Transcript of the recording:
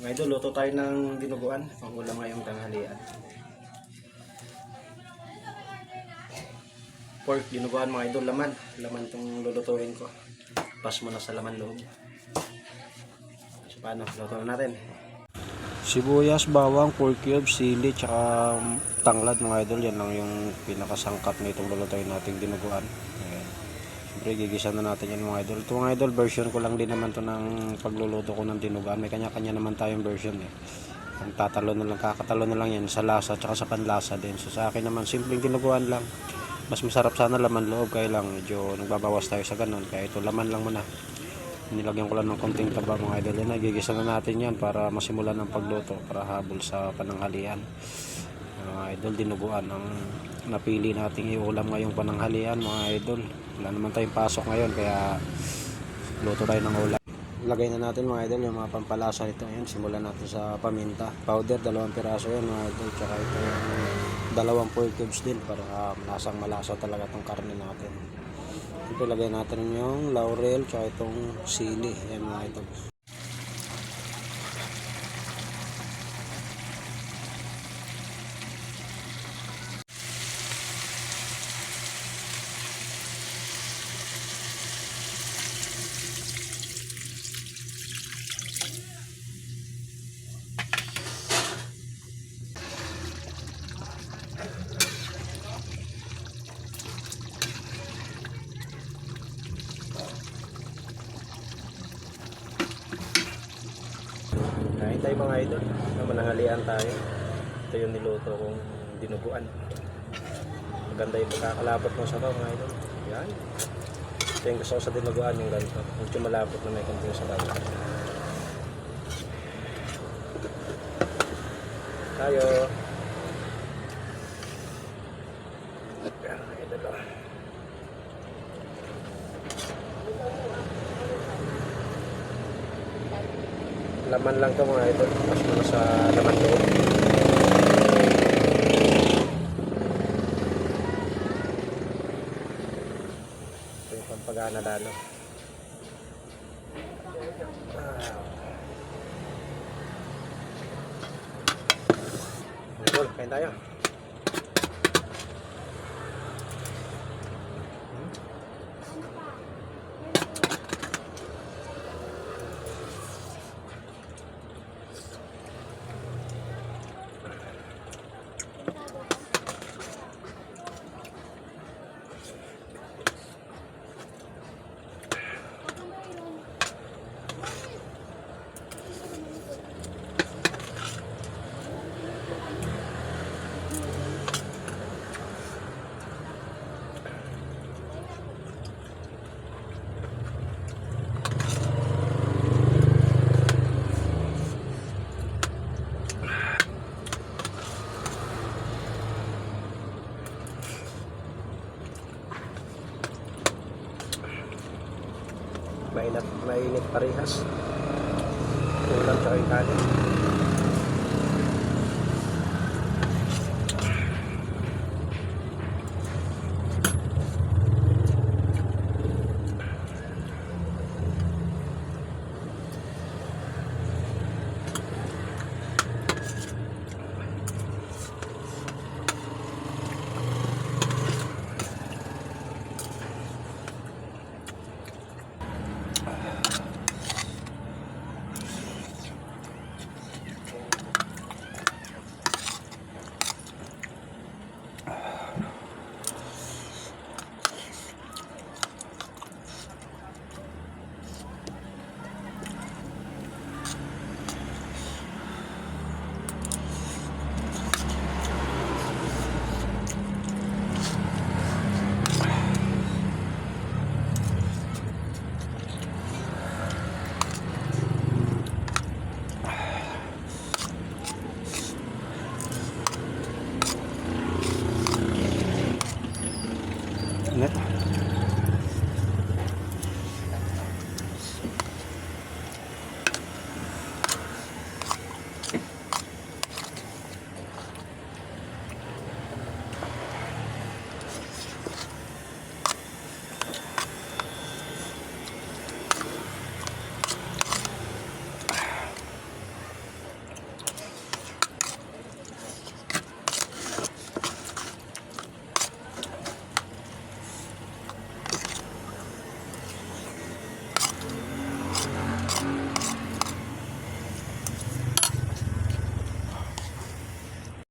Mga idol, luto tayo ng dinuguan. Pangulam ngayong tanghalian. Pork, dinuguan mga idol, laman. Laman itong lulutuin ko. Pas mo na sa laman loob. So paano, luto na natin. Sibuyas, bawang, pork cube, sili, tsaka tanglad mga idol. Yan lang yung pinakasangkap na itong lulutuin nating dinuguan. Ayan. Siyempre, gigisa na natin yan mga idol. Ito mga idol, version ko lang din naman to ng pagluluto ko ng dinuguan. May kanya-kanya naman tayong version eh. Ang tatalo na lang, kakatalo na lang yan sa lasa tsaka sa panlasa din. So sa akin naman, simpleng dinuguan lang. Mas masarap sana laman loob, kaya lang medyo nagbabawas tayo sa ganun. Kaya ito laman lang muna. Nilagyan ko lang ng konting taba mga idol. Yan, gigisa na natin yan para masimulan ng pagluto, para habol sa pananghalian. Mga idol, dinuguan ang napili nating iulam ngayong pananghalian mga idol. Wala naman tayong pasok ngayon, kaya luto tayo ng ulam. Lagay na natin mga idol yung mga pampalasa nito. Ayan, simulan natin sa paminta powder, 2 piraso yan mga idol. Tsaka ito yung 2 pork cubes din para malasang malasa talaga itong karne natin. Ito lagay natin yung laurel tsaka itong sili. Ayan mga idol. Kain tayo mga idol, mananghalian tayo. Ito yung niluto kong dinuguan. Maganda yung pagkakalapot ng sabaw mga idol. Yan. Ito yung gusto ko sa dinuguan, yung ganito. Medyo malapot na may konting sabaw. Tayo. Yan mga idol. Laman lang to mga idol, mas muna sa laman loob. Ito yung pampagana lalo. Idol, kain tayo. Mainit parehas. Ulam tsaka yung kanin.